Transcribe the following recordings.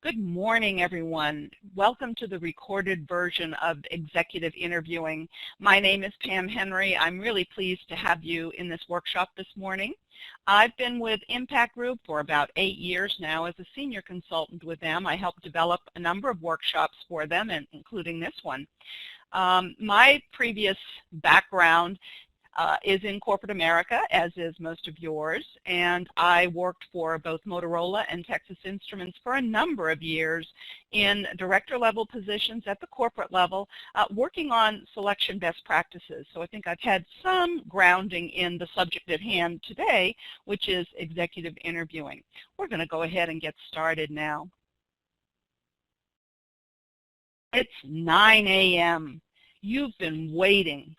Good morning, everyone. Welcome to the recorded version of executive interviewing. My name is Pam Henry. I'm really pleased to have you in this workshop this morning. I've been with Impact Group for about 8 years now as a senior consultant with them. I helped develop a number of workshops for them, including this one. My previous background is in corporate America, as is most of yours, and I worked for both Motorola and Texas Instruments for a number of years in director-level positions at the corporate level, working on selection best practices. So I think I've had some grounding in the subject at hand today, which is executive interviewing. We're going to go ahead and get started now. It's 9 a.m. You've been waiting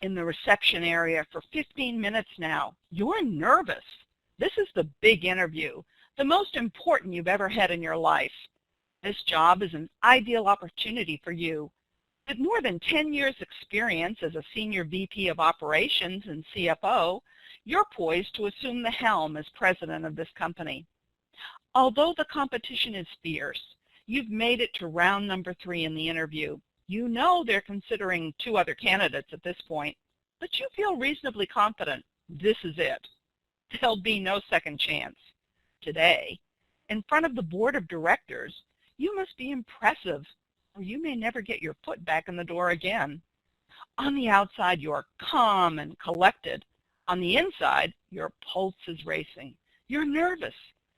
in the reception area for 15 minutes now. You're nervous. This is the big interview, the most important you've ever had in your life. This job is an ideal opportunity for you. With more than 10 years experience as a senior VP of operations and CFO, you're poised to assume the helm as president of this company. Although the competition is fierce, you've made it to round number 3 in the interview. You know they're considering 2 other candidates at this point, but you feel reasonably confident this is it. There'll be no second chance. Today, in front of the board of directors, you must be impressive, or you may never get your foot back in the door again. On the outside, you're calm and collected. On the inside, your pulse is racing. You're nervous.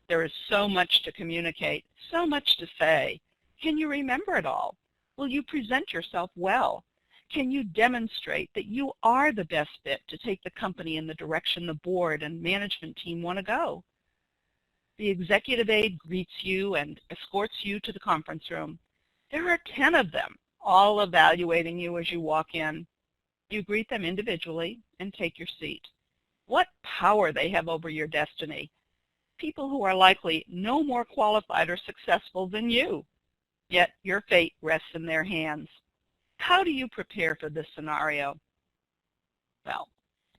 There is so much to communicate, so much to say. Can you remember it all? Will you present yourself well? Can you demonstrate that you are the best fit to take the company in the direction the board and management team want to go? The executive aide greets you and escorts you to the conference room. There are 10 of them, all evaluating you as you walk in. You greet them individually and take your seat. What power they have over your destiny. People who are likely no more qualified or successful than you. Yet your fate rests in their hands. How do you prepare for this scenario? Well,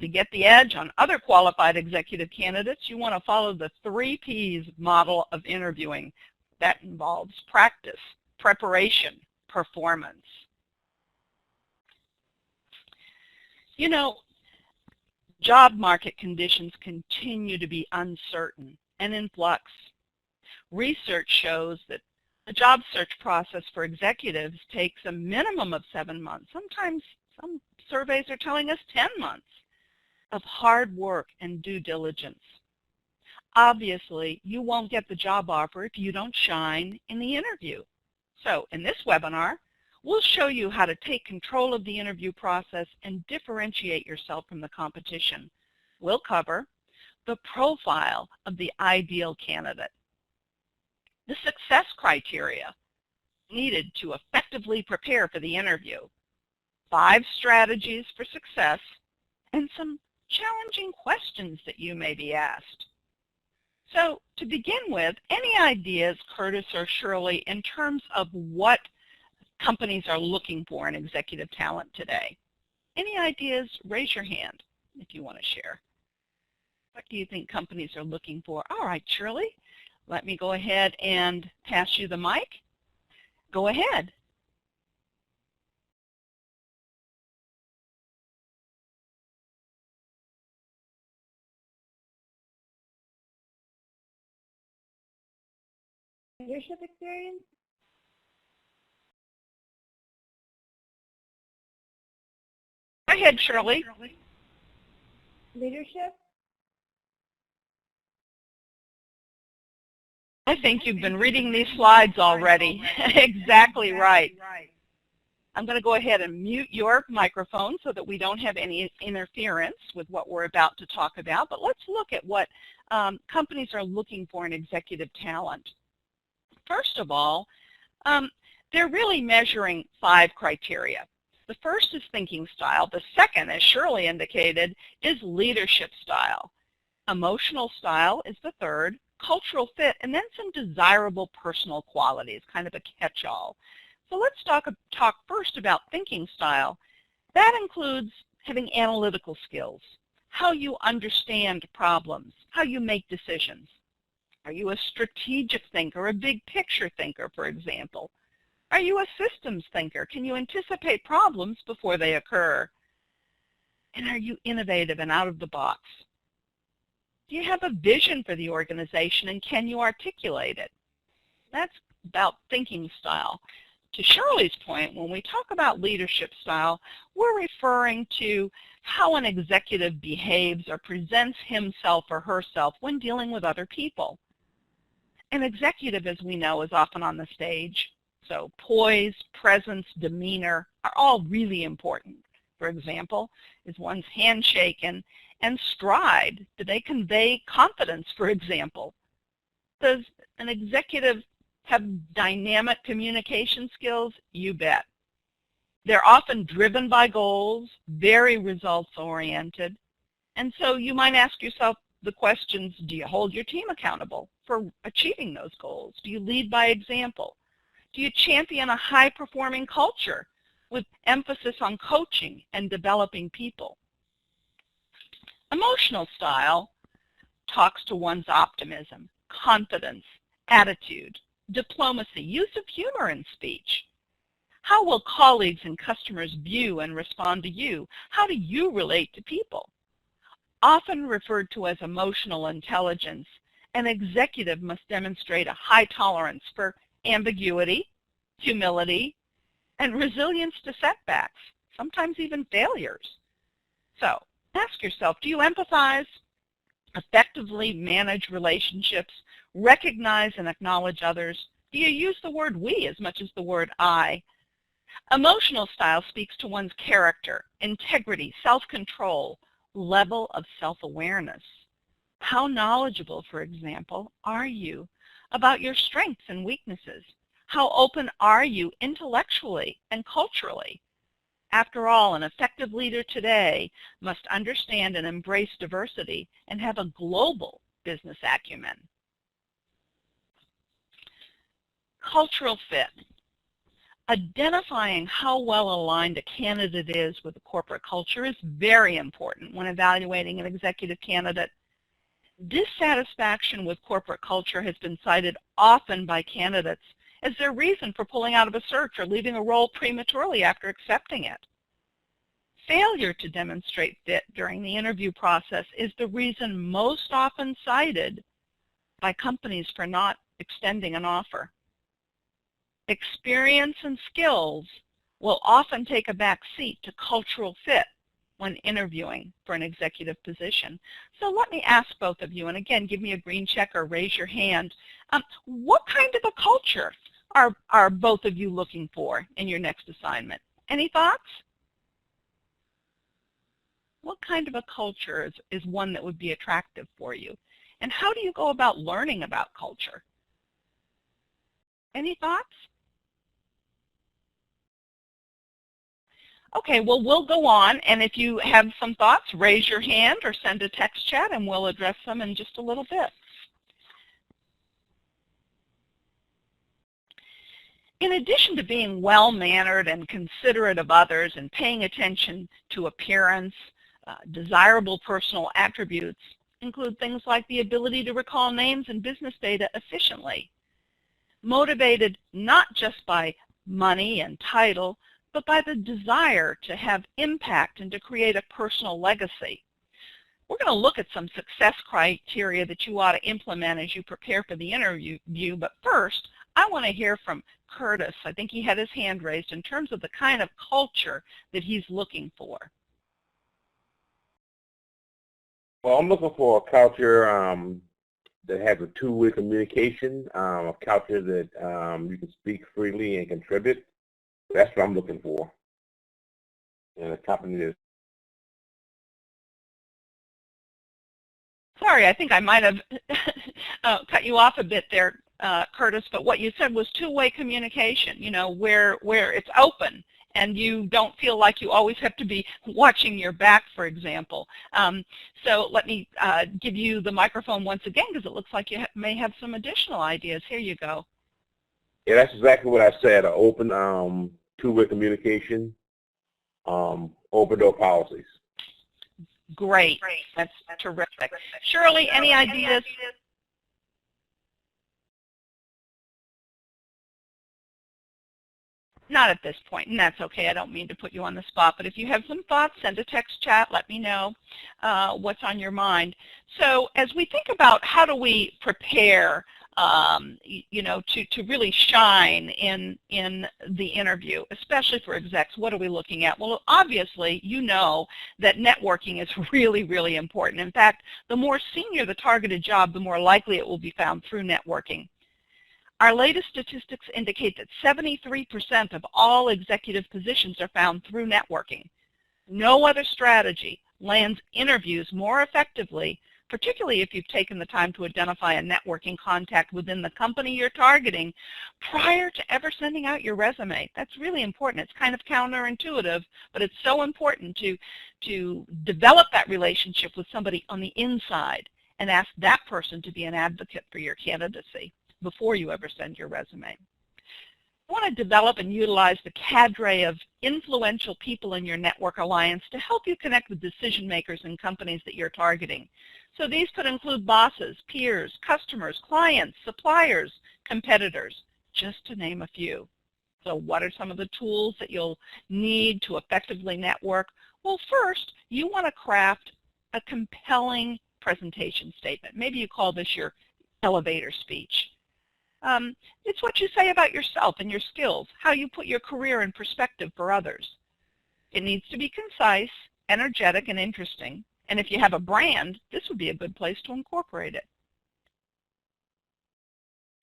to get the edge on other qualified executive candidates, you want to follow the 3 Ps model of interviewing. That involves practice, preparation, performance. You know, job market conditions continue to be uncertain and in flux. Research shows that the job search process for executives takes a minimum of 7 months. Sometimes some surveys are telling us 10 months of hard work and due diligence. Obviously, you won't get the job offer if you don't shine in the interview. So in this webinar, we'll show you how to take control of the interview process and differentiate yourself from the competition. We'll cover the profile of the ideal candidate, the success criteria needed to effectively prepare for the interview, 5 strategies for success, and some challenging questions that you may be asked. So to begin with, any ideas, Curtis or Shirley, in terms of what companies are looking for in executive talent today? Any ideas? Raise your hand if you want to share. What do you think companies are looking for? All right, Shirley. Let me go ahead and pass you the mic. Go ahead. Leadership experience? Go ahead, Shirley. Leadership? I think you've been reading these slides already. Exactly right. I'm going to go ahead and mute your microphone so that we don't have any interference with what we're about to talk about. But let's look at what companies are looking for in executive talent. First of all, they're really measuring 5 criteria. The first is thinking style. The second, as Shirley indicated, is leadership style. Emotional style is the third. Cultural fit, and then some desirable personal qualities, kind of a catch-all. So let's talk first about thinking style. That includes having analytical skills, how you understand problems, how you make decisions. Are you a strategic thinker, a big picture thinker, for example? Are you a systems thinker? Can you anticipate problems before they occur? And are you innovative and out of the box? Do you have a vision for the organization, and can you articulate it? That's about thinking style. To Shirley's point, when we talk about leadership style, we're referring to how an executive behaves or presents himself or herself when dealing with other people. An executive, as we know, is often on the stage, so poise, presence, demeanor are all really important. For example, is one's handshake and stride, do they convey confidence, for example? Does an executive have dynamic communication skills? You bet. They're often driven by goals, very results-oriented, and so you might ask yourself the questions, do you hold your team accountable for achieving those goals? Do you lead by example? Do you champion a high-performing culture with emphasis on coaching and developing people? Emotional style talks to one's optimism, confidence, attitude, diplomacy, use of humor in speech. How will colleagues and customers view and respond to you? How do you relate to people? Often referred to as emotional intelligence, an executive must demonstrate a high tolerance for ambiguity, humility, and resilience to setbacks, sometimes even failures. So ask yourself, do you empathize, effectively manage relationships, recognize and acknowledge others? Do you use the word we as much as the word I? Emotional style speaks to one's character, integrity, self-control, level of self-awareness. How knowledgeable, for example, are you about your strengths and weaknesses? How open are you intellectually and culturally? After all, an effective leader today must understand and embrace diversity and have a global business acumen. Cultural fit. Identifying how well aligned a candidate is with the corporate culture is very important when evaluating an executive candidate. Dissatisfaction with corporate culture has been cited often by candidates as their reason for pulling out of a search or leaving a role prematurely after accepting it. Failure to demonstrate fit during the interview process is the reason most often cited by companies for not extending an offer. Experience and skills will often take a back seat to cultural fit when interviewing for an executive position. So let me ask both of you, and again, give me a green check or raise your hand. What kind of a culture are both of you looking for in your next assignment? Any thoughts? What kind of a culture is one that would be attractive for you? And how do you go about learning about culture? Any thoughts? Okay, well, we'll go on, and if you have some thoughts, raise your hand or send a text chat, and we'll address them in just a little bit. In addition to being well-mannered and considerate of others and paying attention to appearance, desirable personal attributes include things like the ability to recall names and business data efficiently, motivated not just by money and title, but by the desire to have impact and to create a personal legacy. We're going to look at some success criteria that you ought to implement as you prepare for the interview, but first, I want to hear from Curtis. I think he had his hand raised in terms of the kind of culture that he's looking for. Well, I'm looking for a culture that has a two-way communication, a culture that you can speak freely and contribute. That's what I'm looking for in a company that. Sorry, I think I might have cut you off a bit there, Curtis, but what you said was two-way communication, you know, where it's open and you don't feel like you always have to be watching your back, for example. So let me give you the microphone once again, because it looks like you may have some additional ideas. Here you go. Yeah, that's exactly what I said, an open two-way communication, open door policies. Great. That's terrific. Shirley, any ideas? Not at this point, and that's okay. I don't mean to put you on the spot, but if you have some thoughts, send a text chat. Let me know what's on your mind. So as we think about how do we prepare, to really shine in the interview, especially for execs, what are we looking at? Well, obviously, you know that networking is really, really important. In fact, the more senior the targeted job, the more likely it will be found through networking. Our latest statistics indicate that 73% of all executive positions are found through networking. No other strategy lands interviews more effectively, particularly if you've taken the time to identify a networking contact within the company you're targeting prior to ever sending out your resume. That's really important. It's kind of counterintuitive, but it's so important to develop that relationship with somebody on the inside and ask that person to be an advocate for your candidacy before you ever send your resume. You want to develop and utilize the cadre of influential people in your network alliance to help you connect with decision makers in companies that you're targeting. So these could include bosses, peers, customers, clients, suppliers, competitors, just to name a few. So what are some of the tools that you'll need to effectively network? Well, first, you want to craft a compelling presentation statement. Maybe you call this your elevator speech. It's what you say about yourself and your skills, how you put your career in perspective for others. It needs to be concise, energetic, and interesting. And if you have a brand, this would be a good place to incorporate it.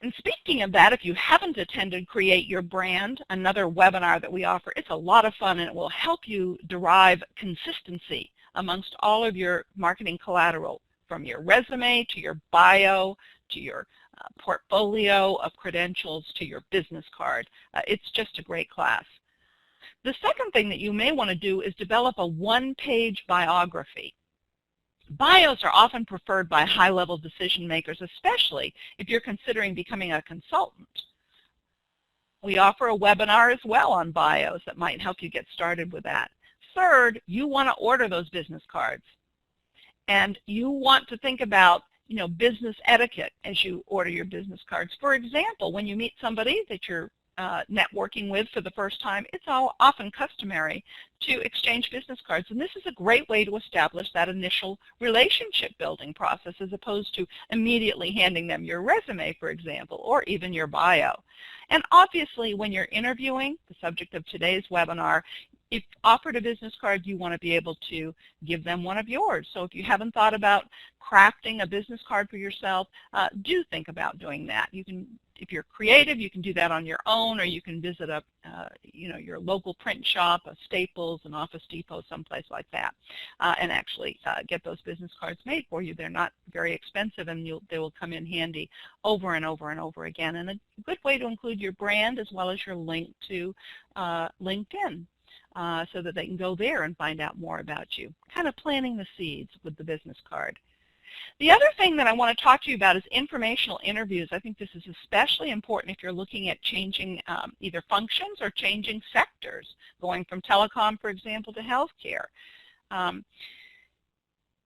And speaking of that, if you haven't attended Create Your Brand, another webinar that we offer, it's a lot of fun and it will help you derive consistency amongst all of your marketing collateral, from your resume to your bio to your portfolio of credentials to your business card. It's just a great class. The second thing that you may want to do is develop a one-page biography. Bios are often preferred by high-level decision makers, especially if you're considering becoming a consultant. We offer a webinar as well on bios that might help you get started with that. Third, you want to order those business cards. And you want to think about business etiquette as you order your business cards. For example, when you meet somebody that you're networking with for the first time, it's often customary to exchange business cards. And this is a great way to establish that initial relationship building process as opposed to immediately handing them your resume, for example, or even your bio. And obviously, when you're interviewing, the subject of today's webinar, if offered a business card, you want to be able to give them one of yours. So if you haven't thought about crafting a business card for yourself, do think about doing that. You can, if you're creative, you can do that on your own, or you can visit a, your local print shop, a Staples, an Office Depot, someplace like that, and actually get those business cards made for you. They're not very expensive, and they will come in handy over and over and over again. And a good way to include your brand as well as your link to LinkedIn. So that they can go there and find out more about you, kind of planting the seeds with the business card. The other thing that I want to talk to you about is informational interviews. I think this is especially important if you're looking at changing either functions or changing sectors, going from telecom, for example, to healthcare.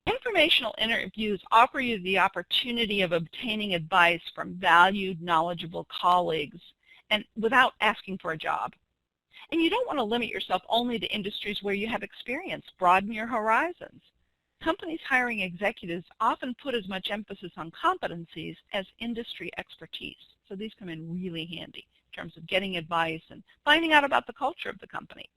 Informational interviews offer you the opportunity of obtaining advice from valued, knowledgeable colleagues and without asking for a job. And you don't want to limit yourself only to industries where you have experience. Broaden your horizons. Companies hiring executives often put as much emphasis on competencies as industry expertise. So these come in really handy in terms of getting advice and finding out about the culture of the company.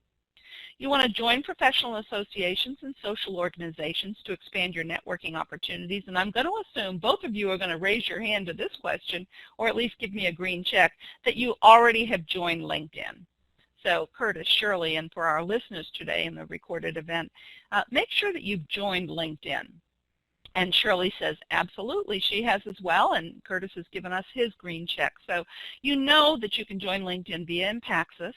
You want to join professional associations and social organizations to expand your networking opportunities. And I'm going to assume both of you are going to raise your hand to this question, or at least give me a green check, that you already have joined LinkedIn. So Curtis, Shirley, and for our listeners today in the recorded event, make sure that you've joined LinkedIn. And Shirley says, absolutely, she has as well, and Curtis has given us his green check. So you know that you can join LinkedIn via IMPAXIS.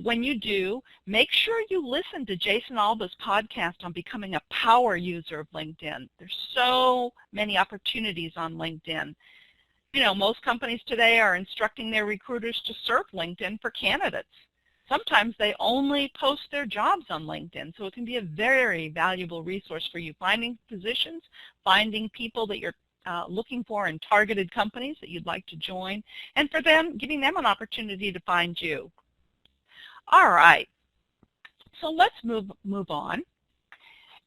When you do, make sure you listen to Jason Alba's podcast on becoming a power user of LinkedIn. There's so many opportunities on LinkedIn. Most companies today are instructing their recruiters to surf LinkedIn for candidates. Sometimes they only post their jobs on LinkedIn, so it can be a very valuable resource for you finding positions, finding people that you're looking for in targeted companies that you'd like to join, and for them, giving them an opportunity to find you. All right, so let's move on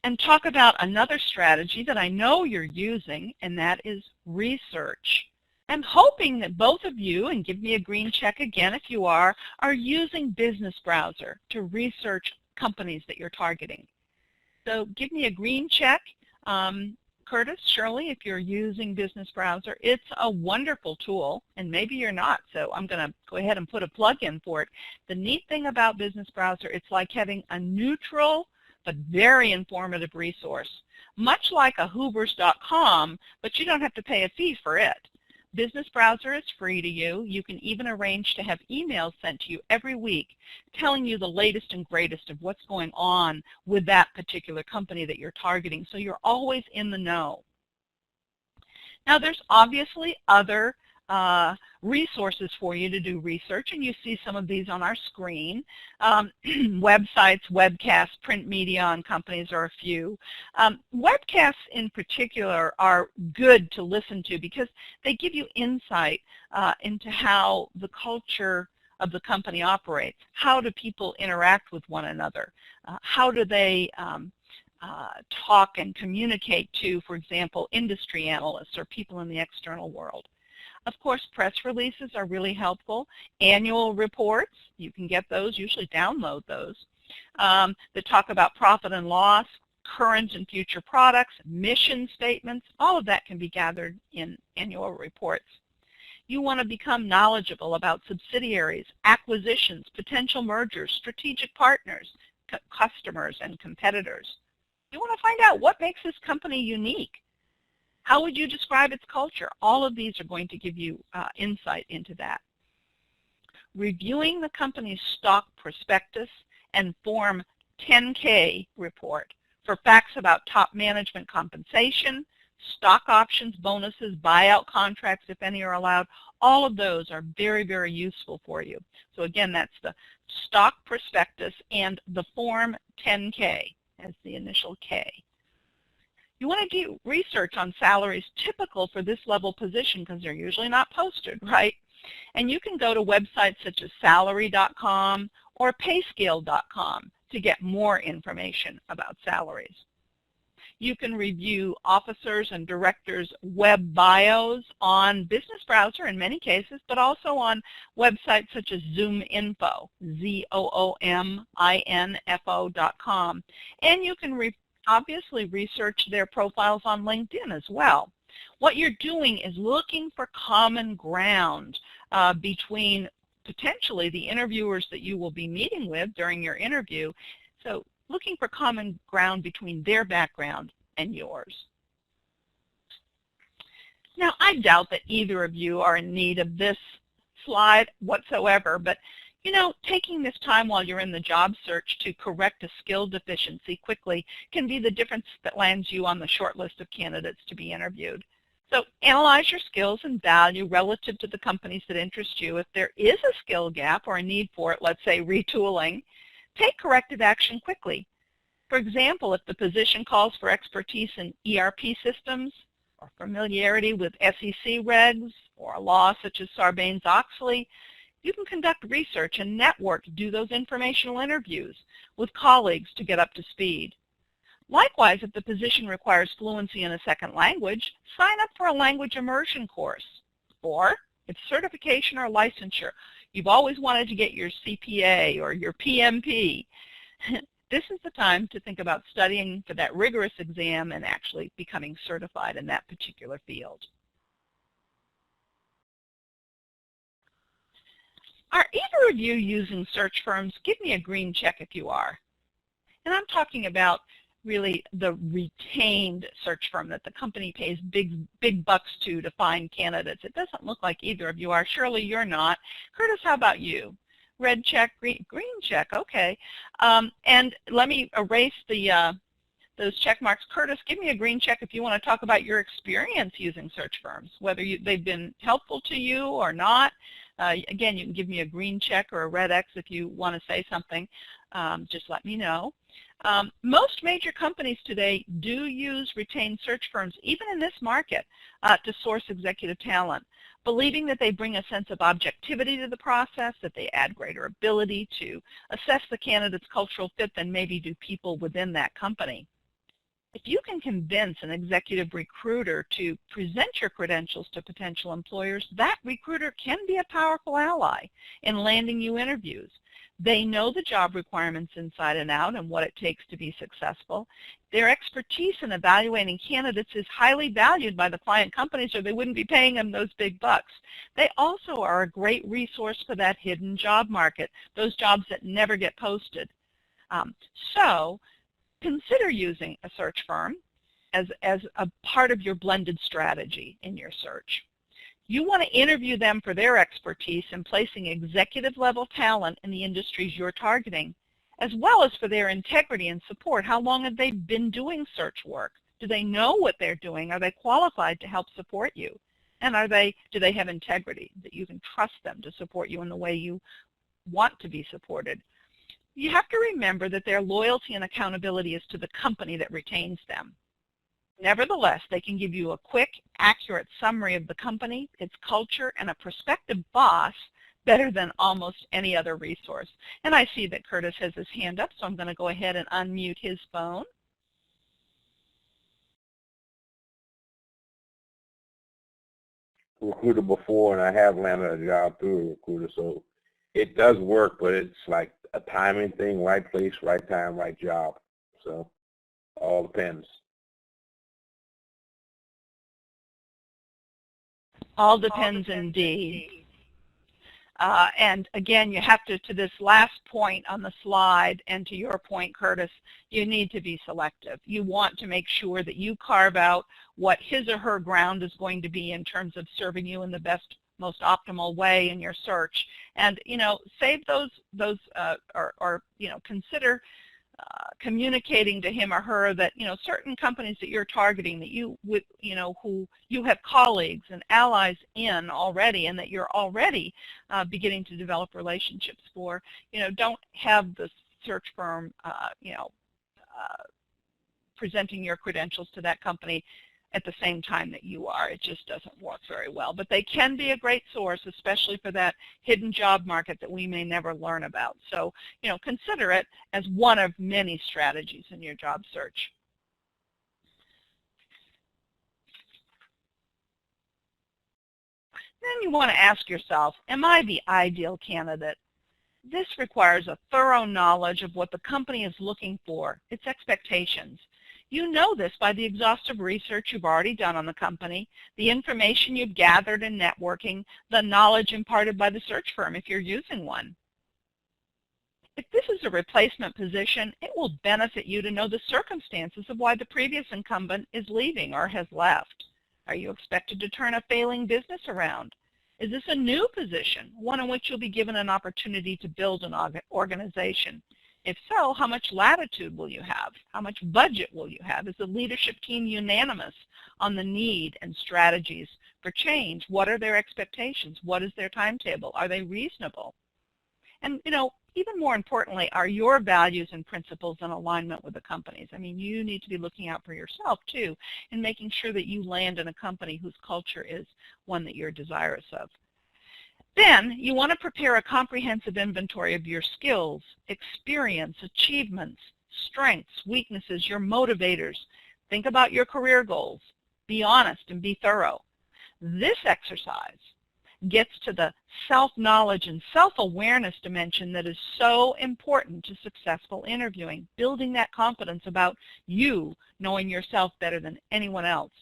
and talk about another strategy that I know you're using, and that is research. I'm hoping that both of you, and give me a green check again if you are using Business Browser to research companies that you're targeting. So give me a green check. Curtis, Shirley, if you're using Business Browser, it's a wonderful tool, and maybe you're not, so I'm going to go ahead and put a plug in for it. The neat thing about Business Browser, it's like having a neutral but very informative resource, much like a hoovers.com, but you don't have to pay a fee for it. Business Browser is free to you. You can even arrange to have emails sent to you every week telling you the latest and greatest of what's going on with that particular company that you're targeting, so you're always in the know. Now, there's obviously other resources for you to do research, and you see some of these on our screen. Websites, webcasts, print media on companies are a few. Webcasts in particular are good to listen to because they give you insight into how the culture of the company operates. How do people interact with one another? How do they talk and communicate to, for example, industry analysts or people in the external world? Of course, press releases are really helpful. Annual reports, you can get those, usually download those, that talk about profit and loss, current and future products, mission statements, all of that can be gathered in annual reports. You want to become knowledgeable about subsidiaries, acquisitions, potential mergers, strategic partners, customers, and competitors. You want to find out what makes this company unique. How would you describe its culture? All of these are going to give you insight into that. Reviewing the company's stock prospectus and Form 10K report for facts about top management compensation, stock options, bonuses, buyout contracts, if any are allowed. All of those are very, very useful for you. So again, that's the stock prospectus and the Form 10K as the initial K. You want to do research on salaries typical for this level position because they're usually not posted, right? And you can go to websites such as salary.com or payscale.com to get more information about salaries. You can review officers' and directors' web bios on Business Browser in many cases, but also on websites such as ZoomInfo, ZOOMINFO.com. And you can obviously research their profiles on LinkedIn as well. What you're doing is looking for common ground between potentially the interviewers that you will be meeting with during your interview. So looking for common ground between their background and yours. Now, I doubt that either of you are in need of this slide whatsoever, but you know, taking this time while you're in the job search to correct a skill deficiency quickly can be the difference that lands you on the short list of candidates to be interviewed. So analyze your skills and value relative to the companies that interest you. If there is a skill gap or a need for it, let's say retooling, take corrective action quickly. For example, if the position calls for expertise in ERP systems or familiarity with SEC regs or a law such as Sarbanes-Oxley, you can conduct research and network to do those informational interviews with colleagues to get up to speed. Likewise, if the position requires fluency in a second language, sign up for a language immersion course. Or, if certification or licensure, you've always wanted to get your CPA or your PMP, this is the time to think about studying for that rigorous exam and actually becoming certified in that particular field. Are either of you using search firms? Give me a green check if you are. And I'm talking about really the retained search firm that the company pays big bucks to find candidates. It doesn't look like either of you are. Surely you're not. Curtis, how about you? Red check, green check, okay. And let me erase those check marks. Curtis, give me a green check if you want to talk about your experience using search firms, whether they've been helpful to you or not. Again, you can give me a green check or a red X if you want to say something. Just let me know. Most major companies today do use retained search firms, even in this market, to source executive talent. believing that they bring a sense of objectivity to the process, that they add greater ability to assess the candidate's cultural fit than maybe do people within that company. If you can convince an executive recruiter to present your credentials to potential employers, that recruiter can be a powerful ally in landing you interviews. They know the job requirements inside and out and what it takes to be successful. Their expertise in evaluating candidates is highly valued by the client companies, or they wouldn't be paying them those big bucks. They also are a great resource for that hidden job market, those jobs that never get posted. So consider using a search firm as a part of your blended strategy in your search. You want to interview them for their expertise in placing executive-level talent in the industries you're targeting, as well as for their integrity and support. How long have they been doing search work? Do they know what they're doing? Are they qualified to help support you? And do they have integrity, that you can trust them to support you in the way you want to be supported? You have to remember that their loyalty and accountability is to the company that retains them. Nevertheless, they can give you a quick, accurate summary of the company, its culture, and a prospective boss better than almost any other resource. And I see that Curtis has his hand up, so I'm going to go ahead and unmute his phone. Recruiter before, and I have landed a job through a recruiter, so it does work, but it's like a timing thing, right place, right time, right job. So all depends. All depends indeed. And again, you have to this last point on the slide, and to your point, Curtis, you need to be selective. You want to make sure that you carve out what his or her ground is going to be in terms of serving you in the best, most optimal way in your search. And, save those or consider communicating to him or her that, certain companies that you're targeting, that you would, who you have colleagues and allies in already, and that you're already beginning to develop relationships for, don't have the search firm, presenting your credentials to that company at the same time that you are. It just doesn't work very well. But they can be a great source, especially for that hidden job market that we may never learn about. So, consider it as one of many strategies in your job search. Then you want to ask yourself, am I the ideal candidate? This requires a thorough knowledge of what the company is looking for, its expectations. You know this by the exhaustive research you've already done on the company, the information you've gathered in networking, the knowledge imparted by the search firm if you're using one. If this is a replacement position, it will benefit you to know the circumstances of why the previous incumbent is leaving or has left. Are you expected to turn a failing business around? Is this a new position, one in which you'll be given an opportunity to build an organization? If so, how much latitude will you have? How much budget will you have? Is the leadership team unanimous on the need and strategies for change? What are their expectations? What is their timetable? Are they reasonable? And, even more importantly, are your values and principles in alignment with the company's? I mean, you need to be looking out for yourself, too, and making sure that you land in a company whose culture is one that you're desirous of. Then you want to prepare a comprehensive inventory of your skills, experience, achievements, strengths, weaknesses, your motivators. Think about your career goals. Be honest and be thorough. This exercise gets to the self-knowledge and self-awareness dimension that is so important to successful interviewing, building that confidence about you knowing yourself better than anyone else.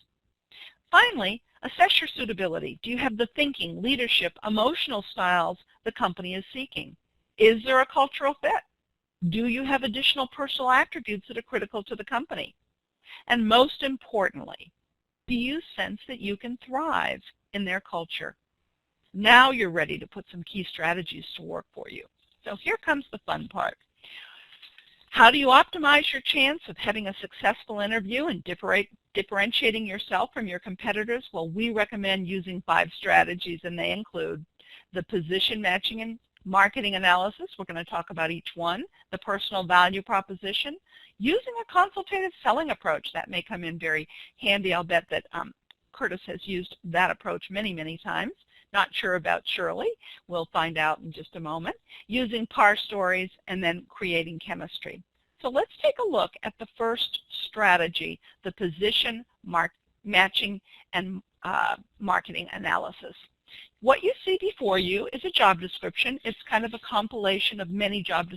Finally, assess your suitability. Do you have the thinking, leadership, emotional styles the company is seeking? Is there a cultural fit? Do you have additional personal attributes that are critical to the company? And most importantly, do you sense that you can thrive in their culture? Now you're ready to put some key strategies to work for you. So here comes the fun part. How do you optimize your chance of having a successful interview and differentiating yourself from your competitors? Well, we recommend using 5 strategies, and they include the position matching and marketing analysis. We're going to talk about each one. The personal value proposition. Using a consultative selling approach. That may come in very handy. I'll bet that Curtis has used that approach many, many times. not sure about Shirley. We'll find out in just a moment. Using par stories and then creating chemistry. So let's take a look at the first strategy, the position matching and marketing analysis. What you see before you is a job description. It's kind of a compilation of many job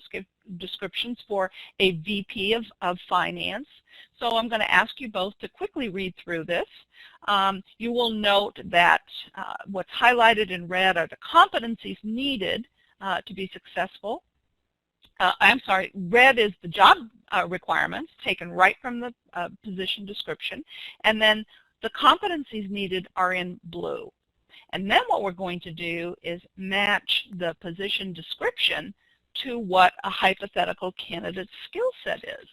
descriptions for a VP of finance. So I'm going to ask you both to quickly read through this. You will note that what's highlighted in red are the competencies needed to be successful. I'm sorry, red is the job requirements taken right from the position description, and then the competencies needed are in blue. And then what we're going to do is match the position description to what a hypothetical candidate's skill set is.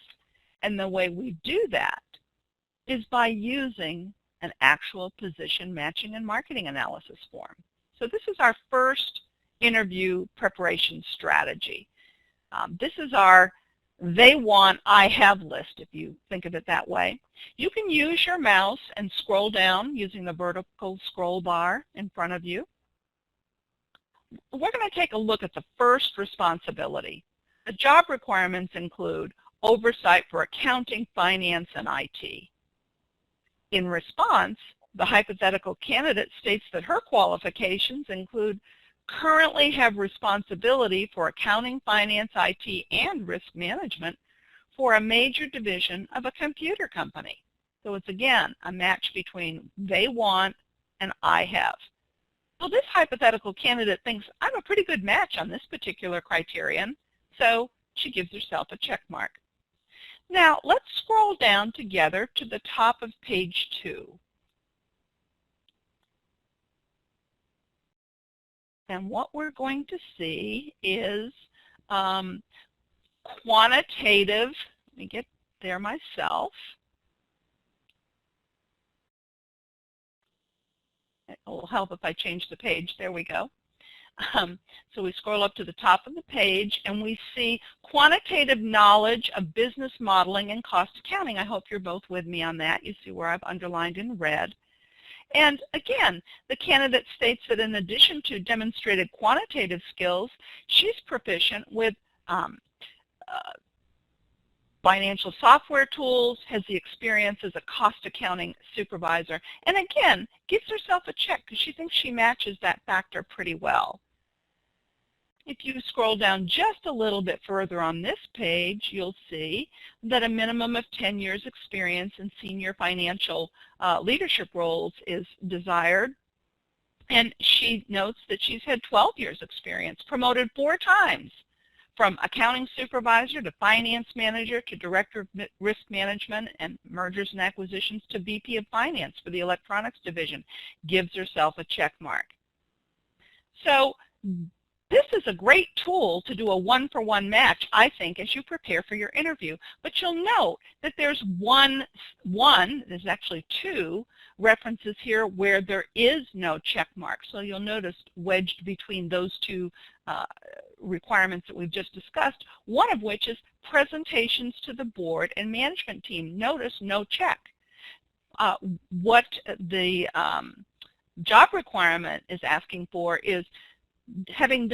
And the way we do that is by using an actual position matching and marketing analysis form. So this is our first interview preparation strategy. This is our they want, I have list, if you think of it that way. You can use your mouse and scroll down using the vertical scroll bar in front of you. We're going to take a look at the first responsibility. The job requirements include oversight for accounting, finance, and IT. In response, the hypothetical candidate states that her qualifications include currently have responsibility for accounting, finance, IT, and risk management for a major division of a computer company. So it's, again, a match between they want and I have. Well, this hypothetical candidate thinks I'm a pretty good match on this particular criterion, so she gives herself a check mark. Now, let's scroll down together to the top of page 2. And what we're going to see is quantitative, let me get there myself. It will help if I change the page. There we go. So we scroll up to the top of the page and we see quantitative knowledge of business modeling and cost accounting. I hope you're both with me on that. You see where I've underlined in red. And again, the candidate states that in addition to demonstrated quantitative skills, she's proficient with financial software tools, has the experience as a cost accounting supervisor, and again, gives herself a check because she thinks she matches that factor pretty well. If you scroll down just a little bit further on this page, you'll see that a minimum of 10 years experience in senior financial leadership roles is desired. And she notes that she's had 12 years experience, promoted 4 times, from accounting supervisor to finance manager to director of risk management and mergers and acquisitions to VP of finance for the electronics division. Gives herself a check mark. So this is a great tool to do a one-for-one match, I think, as you prepare for your interview. But you'll note that there's there's actually 2 references here where there is no check mark. So you'll notice wedged between those 2 requirements that we've just discussed, one of which is presentations to the board and management team. Notice no check. What the job requirement is asking for is having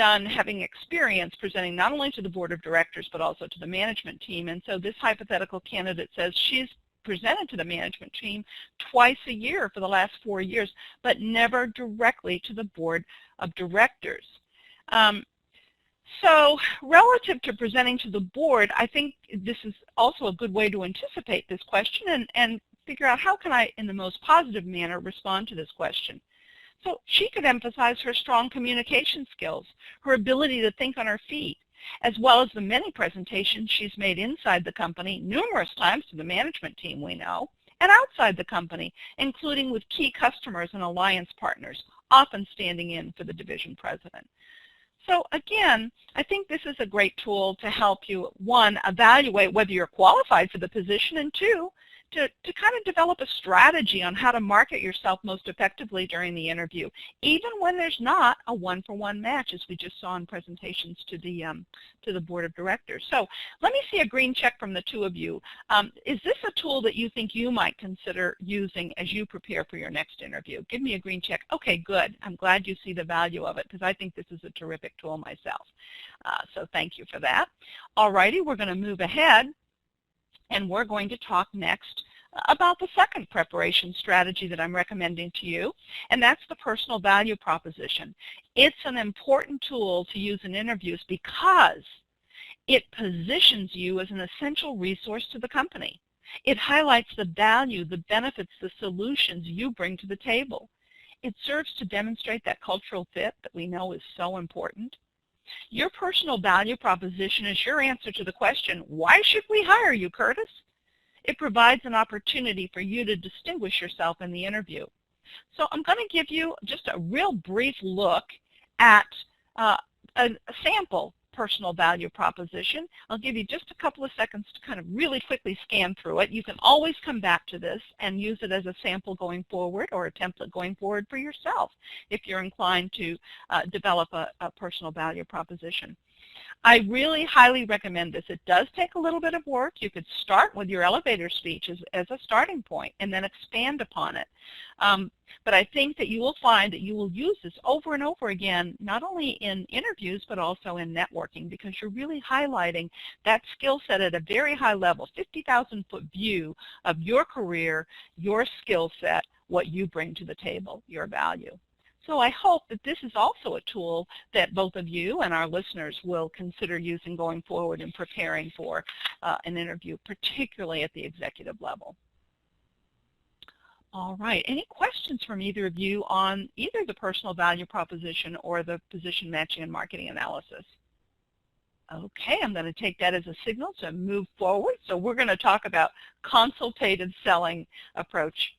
experience presenting not only to the board of directors but also to the management team. And so this hypothetical candidate says she's presented to the management team twice a year for the last 4 years, but never directly to the board of directors. So relative to presenting to the board, I think this is also a good way to anticipate this question and figure out how can I, in the most positive manner, respond to this question. So she could emphasize her strong communication skills, her ability to think on her feet, as well as the many presentations she's made inside the company, numerous times to the management team we know, and outside the company, including with key customers and alliance partners, often standing in for the division president. So again, I think this is a great tool to help you, 1, evaluate whether you're qualified for the position, and 2, to kind of develop a strategy on how to market yourself most effectively during the interview, even when there's not a one-for-one match, as we just saw in presentations to the board of directors. So let me see a green check from the two of you. Is this a tool that you think you might consider using as you prepare for your next interview? Give me a green check. Okay, good. I'm glad you see the value of it, because I think this is a terrific tool myself. So thank you for that. All righty, we're going to move ahead, and we're going to talk next about the second preparation strategy that I'm recommending to you, and that's the personal value proposition. It's an important tool to use in interviews because it positions you as an essential resource to the company. It highlights the value, the benefits, the solutions you bring to the table. It serves to demonstrate that cultural fit that we know is so important. Your personal value proposition is your answer to the question, why should we hire you, Curtis? It provides an opportunity for you to distinguish yourself in the interview. So I'm going to give you just a real brief look at a sample personal value proposition. I'll give you just a couple of seconds to kind of really quickly scan through it. You can always come back to this and use it as a sample going forward or a template going forward for yourself if you're inclined to develop a personal value proposition. I really highly recommend this. It does take a little bit of work. You could start with your elevator speech as a starting point and then expand upon it. But I think that you will find that you will use this over and over again, not only in interviews, but also in networking, because you're really highlighting that skill set at a very high level, 50,000-foot view of your career, your skill set, what you bring to the table, your value. So I hope that this is also a tool that both of you and our listeners will consider using going forward in preparing for an interview, particularly at the executive level. All right, any questions from either of you on either the personal value proposition or the position matching and marketing analysis? Okay, I'm going to take that as a signal to move forward. So we're going to talk about consultative selling approach.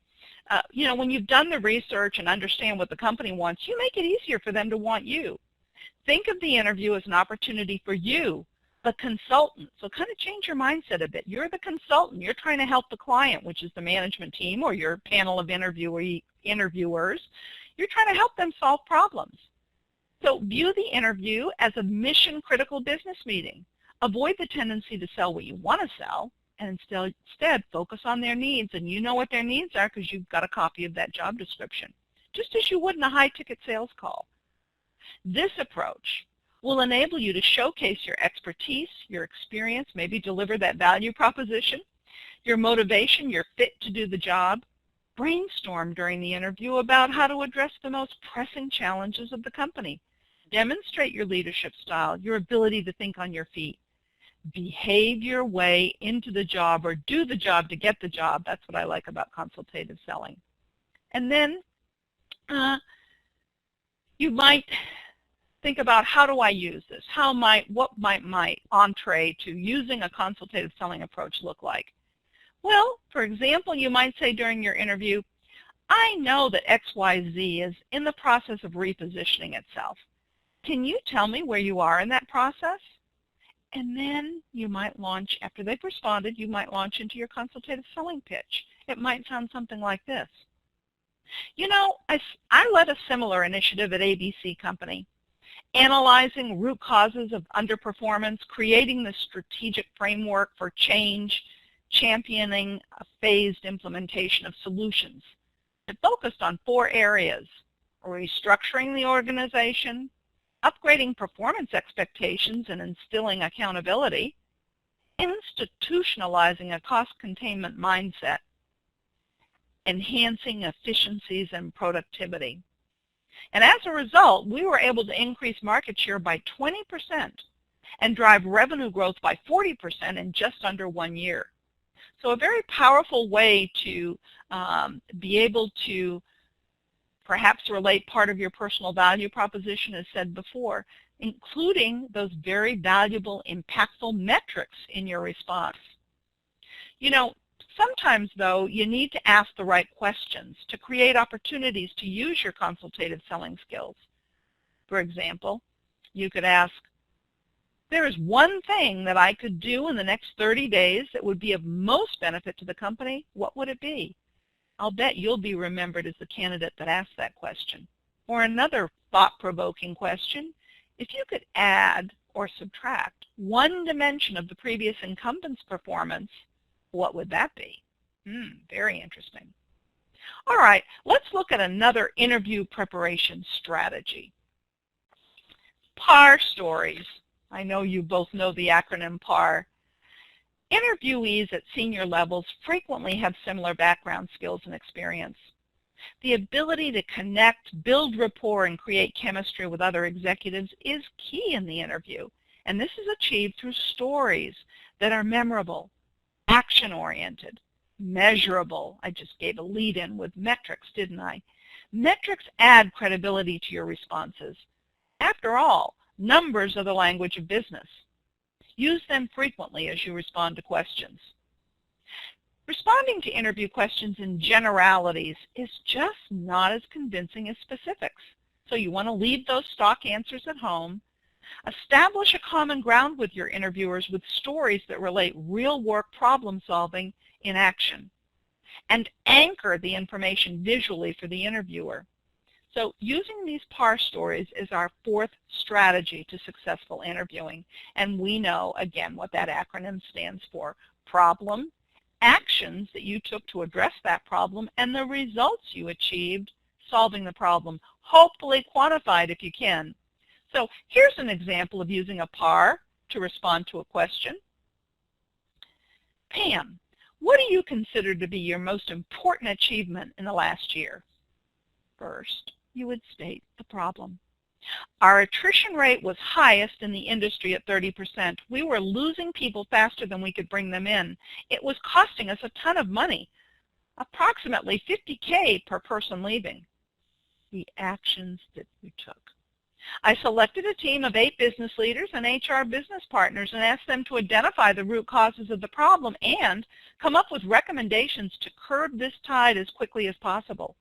You know, when you've done the research and understand what the company wants, you make it easier for them to want you. Think of the interview as an opportunity for you, the consultant. So kind of change your mindset a bit. You're the consultant. You're trying to help the client, which is the management team or your panel of interviewers. You're trying to help them solve problems. So view the interview as a mission-critical business meeting. Avoid the tendency to sell what you want to sell, and instead focus on their needs, and you know what their needs are because you've got a copy of that job description, just as you would in a high-ticket sales call. This approach will enable you to showcase your expertise, your experience, maybe deliver that value proposition, your motivation, your fit to do the job. Brainstorm during the interview about how to address the most pressing challenges of the company. Demonstrate your leadership style, your ability to think on your feet. Behave your way into the job or do the job to get the job. That's what I like about consultative selling. And then you might think about, how do I use this? What might my entree to using a consultative selling approach look like? Well, for example, you might say during your interview, I know that XYZ is in the process of repositioning itself. Can you tell me where you are in that process? And then you might launch, after they've responded, you might launch into your consultative selling pitch. It might sound something like this. You know, I led a similar initiative at ABC Company, analyzing root causes of underperformance, creating the strategic framework for change, championing a phased implementation of solutions. It focused on 4 areas: restructuring the organization, upgrading performance expectations and instilling accountability, institutionalizing a cost containment mindset, enhancing efficiencies and productivity. And as a result, we were able to increase market share by 20% and drive revenue growth by 40% in just under 1 year. So a very powerful way to be able to perhaps relate part of your personal value proposition, as said before, including those very valuable, impactful metrics in your response. You know, sometimes, though, you need to ask the right questions to create opportunities to use your consultative selling skills. For example, you could ask, there is one thing that I could do in the next 30 days that would be of most benefit to the company, what would it be? I'll bet you'll be remembered as the candidate that asked that question. Or another thought-provoking question, if you could add or subtract one dimension of the previous incumbent's performance, what would that be? Very interesting. All right, let's look at another interview preparation strategy. PAR stories. I know you both know the acronym PAR. Interviewees at senior levels frequently have similar background skills and experience. The ability to connect, build rapport, and create chemistry with other executives is key in the interview, and this is achieved through stories that are memorable, action-oriented, measurable. I just gave a lead-in with metrics, didn't I? Metrics add credibility to your responses. After all, numbers are the language of business. Use them frequently as you respond to questions. Responding to interview questions in generalities is just not as convincing as specifics. So you want to leave those stock answers at home. Establish a common ground with your interviewers with stories that relate real-work problem solving in action. And anchor the information visually for the interviewer. So using these PAR stories is our fourth strategy to successful interviewing. And we know, again, what that acronym stands for. Problem, actions that you took to address that problem, and the results you achieved solving the problem, hopefully quantified if you can. So here's an example of using a PAR to respond to a question. Pam, what do you consider to be your most important achievement in the last year? First, you would state the problem. Our attrition rate was highest in the industry at 30%. We were losing people faster than we could bring them in. It was costing us a ton of money, approximately $50K per person leaving. The actions that we took. I selected a team of 8 business leaders and HR business partners and asked them to identify the root causes of the problem and come up with recommendations to curb this tide as quickly as possible.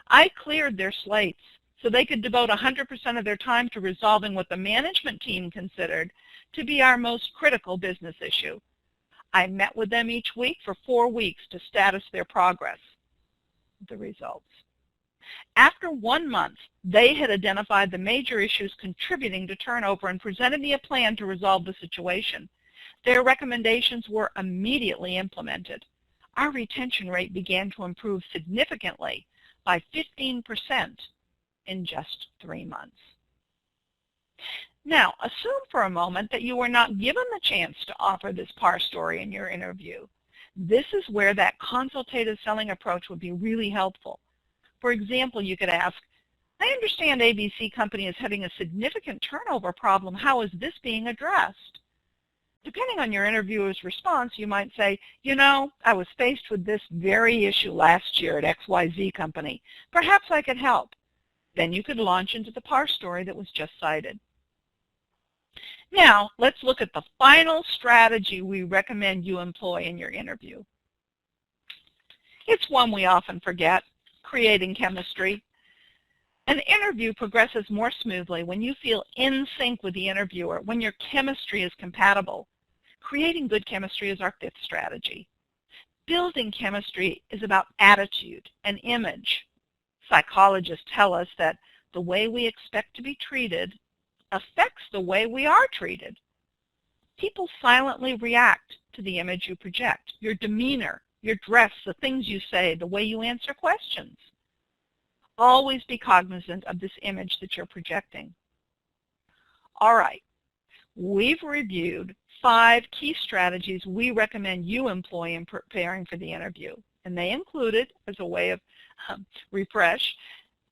I cleared their slates so they could devote 100% of their time to resolving what the management team considered to be our most critical business issue. I met with them each week for 4 weeks to status their progress. The results. After 1 month, they had identified the major issues contributing to turnover and presented me a plan to resolve the situation. Their recommendations were immediately implemented. Our retention rate began to improve significantly by 15% in just 3 months. Now, assume for a moment that you were not given the chance to offer this PAR story in your interview. This is where that consultative selling approach would be really helpful. For example, you could ask, I understand ABC company is having a significant turnover problem. How is this being addressed? Depending on your interviewer's response, you might say, you know, I was faced with this very issue last year at XYZ company. Perhaps I could help. Then you could launch into the PAR story that was just cited. Now, let's look at the final strategy we recommend you employ in your interview. It's one we often forget, creating chemistry. An interview progresses more smoothly when you feel in sync with the interviewer, when your chemistry is compatible. Creating good chemistry is our fifth strategy. Building chemistry is about attitude and image. Psychologists tell us that the way we expect to be treated affects the way we are treated. People silently react to the image you project, your demeanor, your dress, the things you say, the way you answer questions. Always be cognizant of this image that you're projecting. All right, we've reviewed 5 key strategies we recommend you employ in preparing for the interview, and they included, as a way of refresh,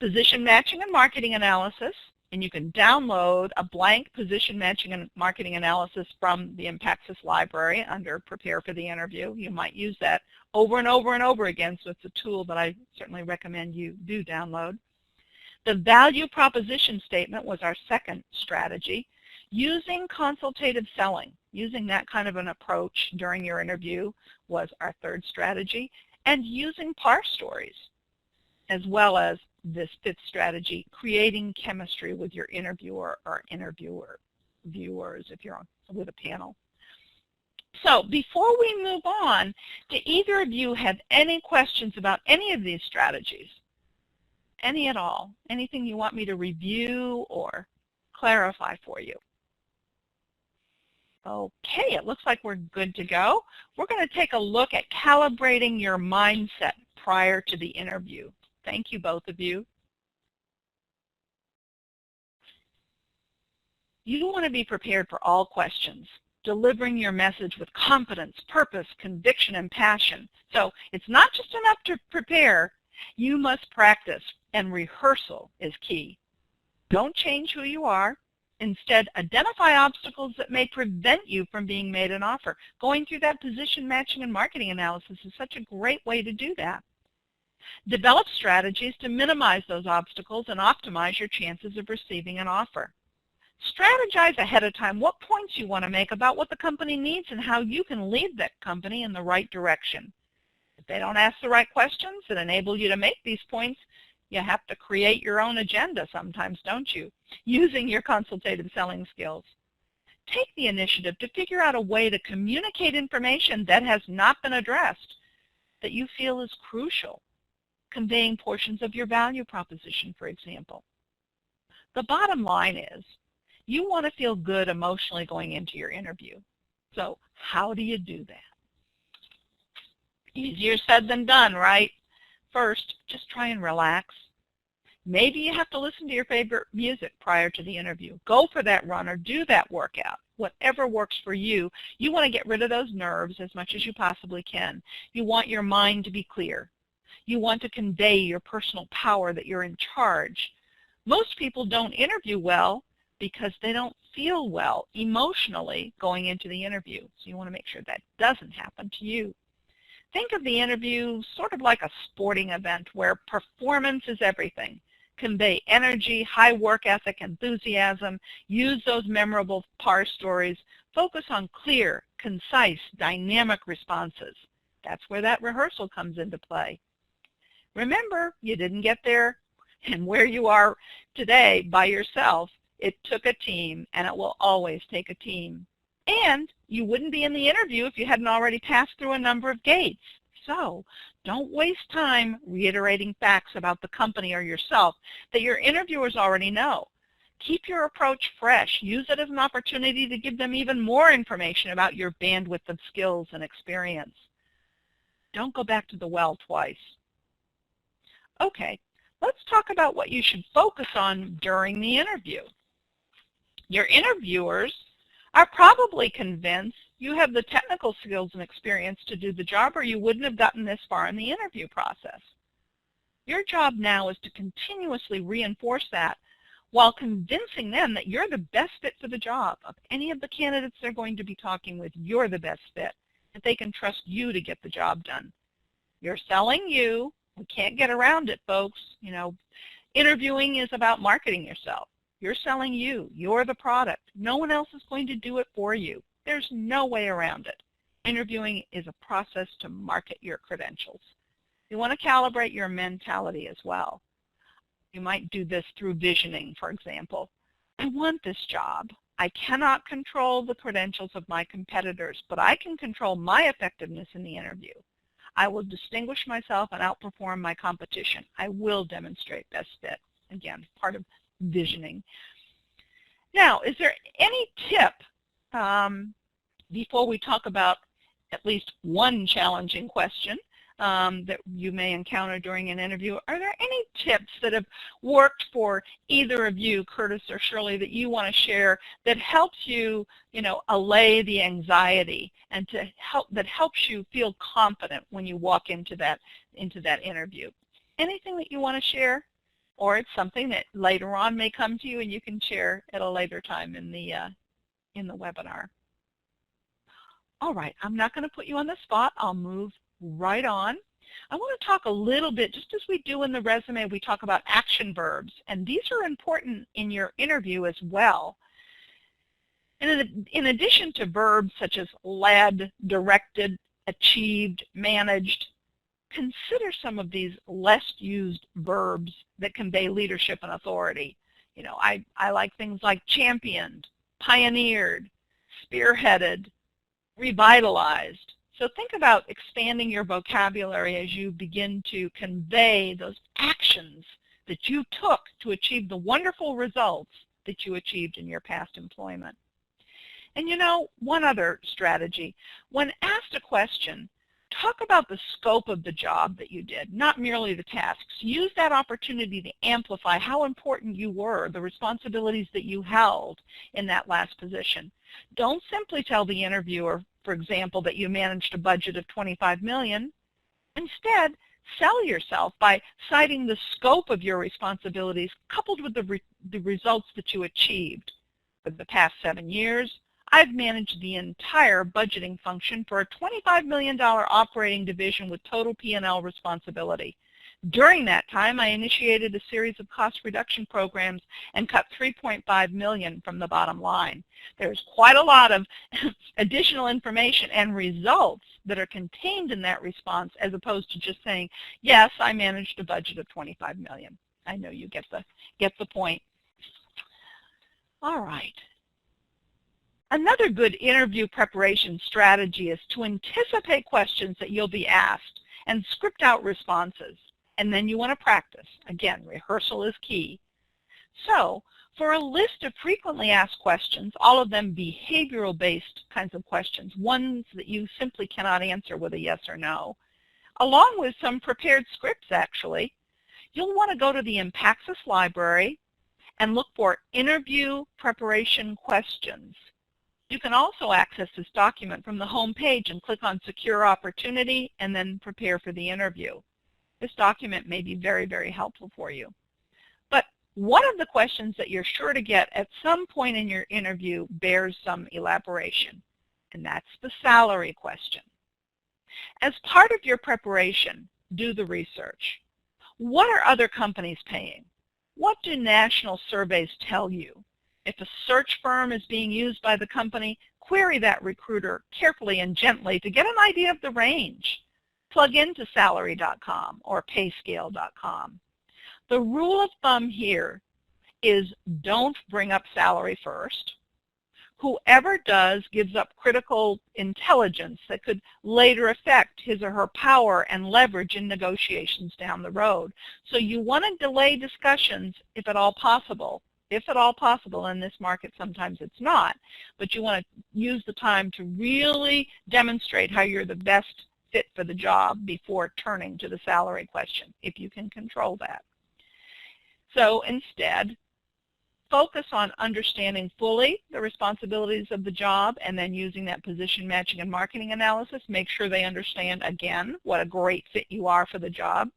position matching and marketing analysis, and you can download a blank position matching and marketing analysis from the IMPAXIS library under Prepare for the Interview. You might use that over and over and over again, so it's a tool that I certainly recommend you do download. The value proposition statement was our second strategy. Using consultative selling, using that kind of an approach during your interview was our third strategy, and using PAR stories, as well as this fifth strategy, creating chemistry with your interviewer or interviewer. viewers if you're with a panel. So before we move on, do either of you have any questions about any of these strategies? Any at all? Anything you want me to review or clarify for you? Okay, it looks like we're good to go. We're going to take a look at calibrating your mindset prior to the interview. Thank you, both of you. You want to be prepared for all questions, delivering your message with confidence, purpose, conviction, and passion. So it's not just enough to prepare. You must practice, and rehearsal is key. Don't change who you are. Instead, identify obstacles that may prevent you from being made an offer. Going through that position matching and marketing analysis is such a great way to do that. Develop strategies to minimize those obstacles and optimize your chances of receiving an offer. Strategize ahead of time what points you want to make about what the company needs and how you can lead that company in the right direction. If they don't ask the right questions that enable you to make these points, you have to create your own agenda sometimes, don't you? Using your consultative selling skills. Take the initiative to figure out a way to communicate information that has not been addressed that you feel is crucial, conveying portions of your value proposition, for example. The bottom line is, you want to feel good emotionally going into your interview. So how do you do that? Easier said than done, right? First, just try and relax. Maybe you have to listen to your favorite music prior to the interview. Go for that run or do that workout. Whatever works for you. You want to get rid of those nerves as much as you possibly can. You want your mind to be clear. You want to convey your personal power that you're in charge. Most people don't interview well because they don't feel well emotionally going into the interview. So you want to make sure that doesn't happen to you. Think of the interview sort of like a sporting event where performance is everything. Convey energy, high work ethic, enthusiasm. Use those memorable PAR stories. Focus on clear, concise, dynamic responses. That's where that rehearsal comes into play. Remember, you didn't get there and where you are today by yourself. It took a team, and it will always take a team. And you wouldn't be in the interview if you hadn't already passed through a number of gates. So don't waste time reiterating facts about the company or yourself that your interviewers already know. Keep your approach fresh. Use it as an opportunity to give them even more information about your bandwidth of skills and experience. Don't go back to the well twice. Okay, let's talk about what you should focus on during the interview. Your interviewers are probably convinced you have the technical skills and experience to do the job, or you wouldn't have gotten this far in the interview process. Your job now is to continuously reinforce that while convincing them that you're the best fit for the job. Of any of the candidates they're going to be talking with, you're the best fit, that they can trust you to get the job done. You're selling you. We can't get around it, folks. You know, interviewing is about marketing yourself. You're selling you. You're the product. No one else is going to do it for you. There's no way around it. Interviewing is a process to market your credentials. You want to calibrate your mentality as well. You might do this through visioning, for example. I want this job. I cannot control the credentials of my competitors, but I can control my effectiveness in the interview. I will distinguish myself and outperform my competition. I will demonstrate best fit. Again, part of visioning. Now, is there any tip before we talk about at least one challenging question that you may encounter during an interview? Are there any tips that have worked for either of you, Curtis or Shirley, that you want to share that helps you, allay the anxiety and that helps you feel confident when you walk into that interview? Anything that you want to share? Or it's something that later on may come to you and you can share at a later time in the webinar. All right, I'm not going to put you on the spot. I'll move right on. I want to talk a little bit, just as we do in the resume, we talk about action verbs, and these are important in your interview as well. And in addition to verbs such as led, directed, achieved, managed, consider some of these less used verbs that convey leadership and authority. I like things like championed, pioneered, spearheaded, revitalized. So think about expanding your vocabulary as you begin to convey those actions that you took to achieve the wonderful results that you achieved in your past employment. And you know, one other strategy, when asked a question, talk about the scope of the job that you did, not merely the tasks. Use that opportunity to amplify how important you were, the responsibilities that you held in that last position. Don't simply tell the interviewer, for example, that you managed a budget of $25 million. Instead, sell yourself by citing the scope of your responsibilities coupled with the results that you achieved. For the past 7 years, I've managed the entire budgeting function for a $25 million operating division with total P&L responsibility. During that time, I initiated a series of cost reduction programs and cut $3.5 million from the bottom line. There's quite a lot of additional information and results that are contained in that response, as opposed to just saying, yes, I managed a budget of $25 million. I know you get the point. All right. Another good interview preparation strategy is to anticipate questions that you'll be asked and script out responses. And then you want to practice. Again, rehearsal is key. So, for a list of frequently asked questions, all of them behavioral-based kinds of questions, ones that you simply cannot answer with a yes or no, along with some prepared scripts actually, you'll want to go to the IMPAXIS library and look for interview preparation questions. You can also access this document from the home page and click on Secure Opportunity and then Prepare for the Interview. This document may be very, very helpful for you. But one of the questions that you're sure to get at some point in your interview bears some elaboration, and that's the salary question. As part of your preparation, do the research. What are other companies paying? What do national surveys tell you? If a search firm is being used by the company, query that recruiter carefully and gently to get an idea of the range. Plug into salary.com or payscale.com. The rule of thumb here is don't bring up salary first. Whoever does gives up critical intelligence that could later affect his or her power and leverage in negotiations down the road. So you want to delay discussions if at all possible. If at all possible, in this market sometimes it's not, but you want to use the time to really demonstrate how you're the best fit for the job before turning to the salary question, if you can control that. So instead, focus on understanding fully the responsibilities of the job and then using that position matching and marketing analysis. Make sure they understand, again, what a great fit you are for the job,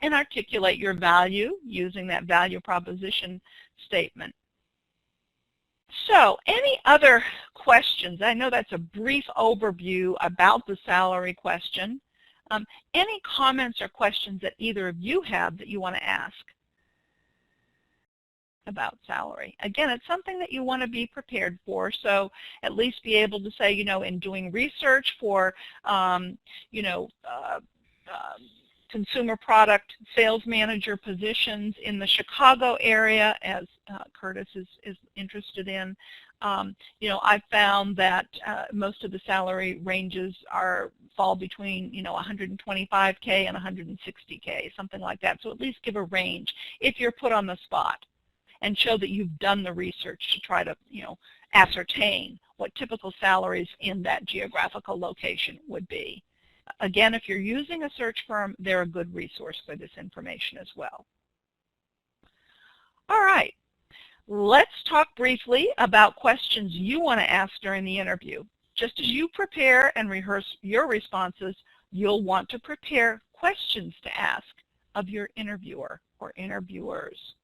and articulate your value using that value proposition statement. So, any other questions? I know that's a brief overview about the salary question. Any comments or questions that either of you have that you want to ask about salary? Again, it's something that you want to be prepared for, so at least be able to say, you know, in doing research for, consumer product sales manager positions in the Chicago area, as Curtis is interested in. I've found that most of the salary ranges fall between, $125K and $160K, something like that. So at least give a range if you're put on the spot, and show that you've done the research to try to, ascertain what typical salaries in that geographical location would be. Again, if you're using a search firm, they're a good resource for this information as well. All right, let's talk briefly about questions you want to ask during the interview. Just as you prepare and rehearse your responses, you'll want to prepare questions to ask of your interviewer or interviewers.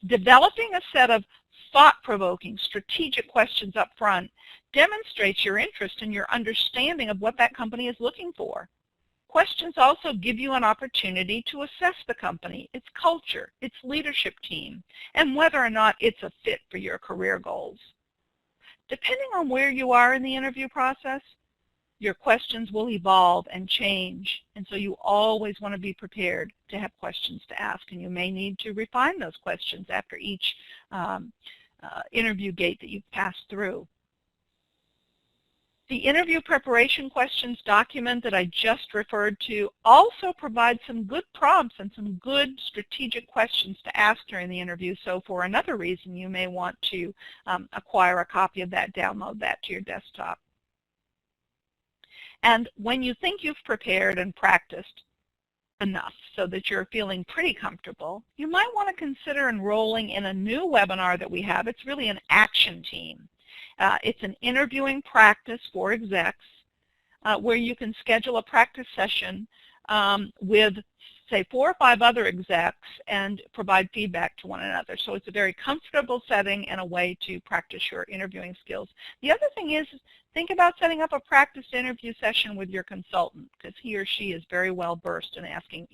Developing a set of thought-provoking, strategic questions up front demonstrates your interest and your understanding of what that company is looking for. Questions also give you an opportunity to assess the company, its culture, its leadership team, and whether or not it's a fit for your career goals. Depending on where you are in the interview process, your questions will evolve and change, and so you always want to be prepared to have questions to ask, and you may need to refine those questions after each interview gate that you've passed through. The interview preparation questions document that I just referred to also provides some good prompts and some good strategic questions to ask during the interview. So for another reason, you may want to acquire a copy of that, download that to your desktop. And when you think you've prepared and practiced enough so that you're feeling pretty comfortable, you might want to consider enrolling in a new webinar that we have. It's really an action team. It's an interviewing practice for execs where you can schedule a practice session with, say, 4 or 5 other execs and provide feedback to one another. So it's a very comfortable setting and a way to practice your interviewing skills. The other thing is, think about setting up a practice interview session with your consultant, because he or she is very well versed in asking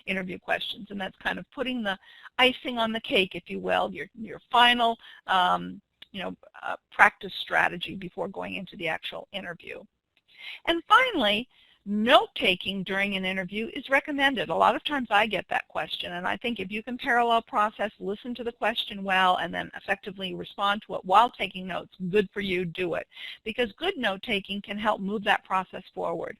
interview questions, and that's kind of putting the icing on the cake, if you will, your final practice strategy before going into the actual interview. And finally, note-taking during an interview is recommended. A lot of times I get that question, and I think if you can parallel process, listen to the question well, and then effectively respond to it while taking notes, good for you, do it. Because good note-taking can help move that process forward.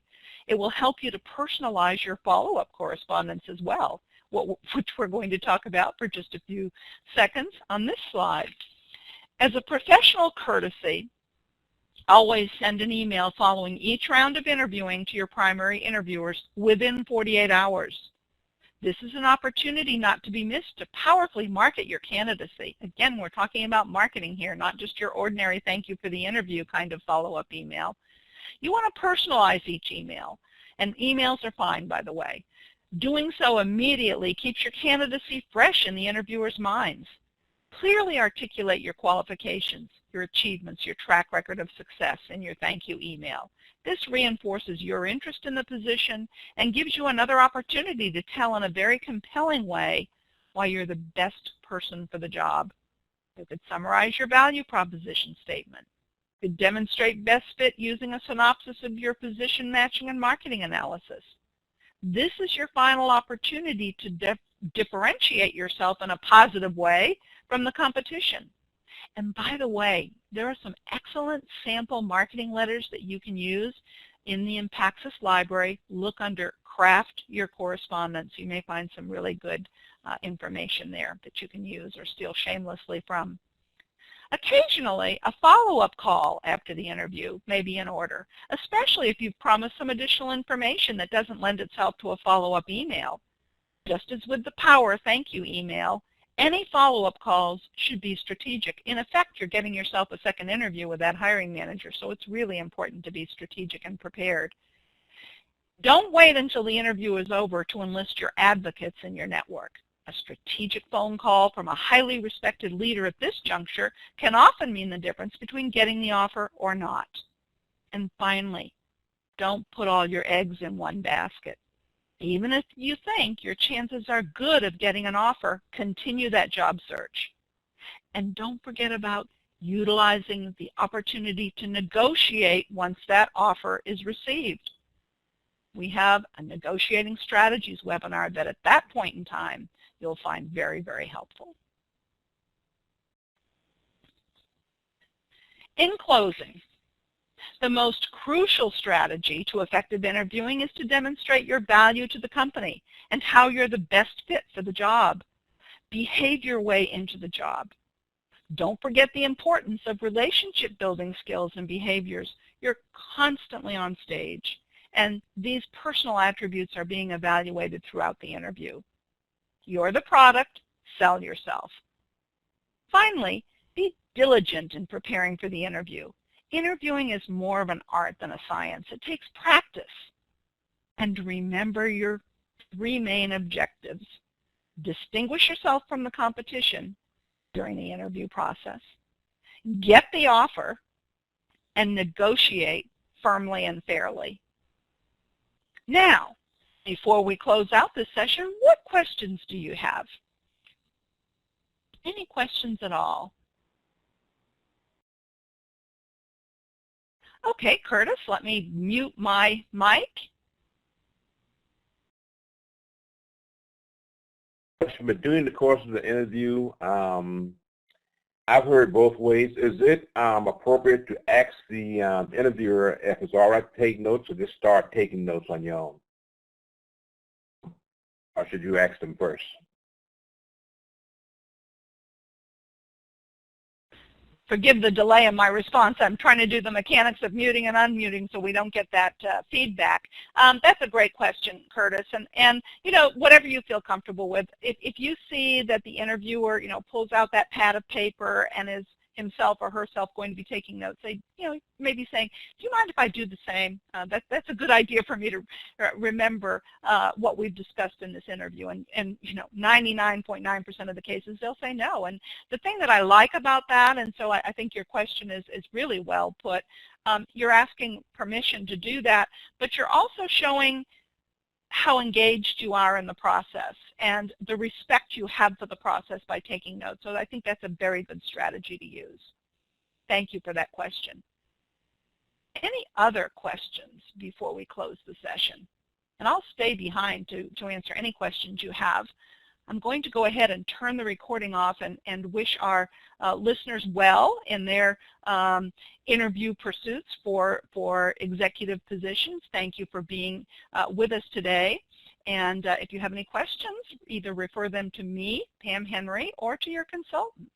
It will help you to personalize your follow-up correspondence as well, which we're going to talk about for just a few seconds on this slide. As a professional courtesy, always send an email following each round of interviewing to your primary interviewers within 48 hours. This is an opportunity not to be missed to powerfully market your candidacy. Again, we're talking about marketing here, not just your ordinary thank you for the interview kind of follow-up email. You want to personalize each email, and emails are fine, by the way. Doing so immediately keeps your candidacy fresh in the interviewer's minds. Clearly articulate your qualifications, your achievements, your track record of success in your thank you email. This reinforces your interest in the position and gives you another opportunity to tell in a very compelling way why you're the best person for the job. You could summarize your value proposition statement. You could demonstrate best fit using a synopsis of your position matching and marketing analysis. This is your final opportunity to differentiate yourself in a positive way from the competition. And by the way, there are some excellent sample marketing letters that you can use in the IMPAXIS library. Look under Craft Your Correspondence. You may find some really good information there that you can use or steal shamelessly from. Occasionally, a follow-up call after the interview may be in order, especially if you've promised some additional information that doesn't lend itself to a follow-up email. Just as with the Power thank you email, any follow-up calls should be strategic. In effect, you're getting yourself a second interview with that hiring manager, so it's really important to be strategic and prepared. Don't wait until the interview is over to enlist your advocates in your network. A strategic phone call from a highly respected leader at this juncture can often mean the difference between getting the offer or not. And finally, don't put all your eggs in one basket. Even if you think your chances are good of getting an offer, continue that job search. And don't forget about utilizing the opportunity to negotiate once that offer is received. We have a negotiating strategies webinar that at that point in time you'll find very, very helpful. In closing, the most crucial strategy to effective interviewing is to demonstrate your value to the company and how you're the best fit for the job. Behave your way into the job. Don't forget the importance of relationship building skills and behaviors. You're constantly on stage, and these personal attributes are being evaluated throughout the interview. You're the product, sell yourself. Finally, be diligent in preparing for the interview. Interviewing is more of an art than a science. It takes practice. And remember your 3 main objectives. Distinguish yourself from the competition during the interview process. Get the offer, and negotiate firmly and fairly. Now, before we close out this session, what questions do you have? Any questions at all? Okay, Curtis, let me mute my mic. But during the course of the interview, I've heard both ways. Is it appropriate to ask the interviewer if it's all right to take notes, or just start taking notes on your own? Or should you ask them first? Forgive the delay in my response. I'm trying to do the mechanics of muting and unmuting so we don't get that feedback. That's a great question, Curtis. And you know, whatever you feel comfortable with. If you see that the interviewer, you know, pulls out that pad of paper and is himself or herself going to be taking notes, they, you know, maybe saying, do you mind if I do the same? That's a good idea for me to remember what we've discussed in this interview. And you know, 99.9% of the cases, they'll say no. And the thing that I like about that, and so I think your question is really well put, you're asking permission to do that, but you're also showing how engaged you are in the process and the respect you have for the process by taking notes. So I think that's a very good strategy to use. Thank you for that question. Any other questions before we close the session? And I'll stay behind to answer any questions you have. I'm going to go ahead and turn the recording off and wish our listeners well in their interview pursuits for executive positions. Thank you for being with us today. And if you have any questions, either refer them to me, Pam Henry, or to your consultant.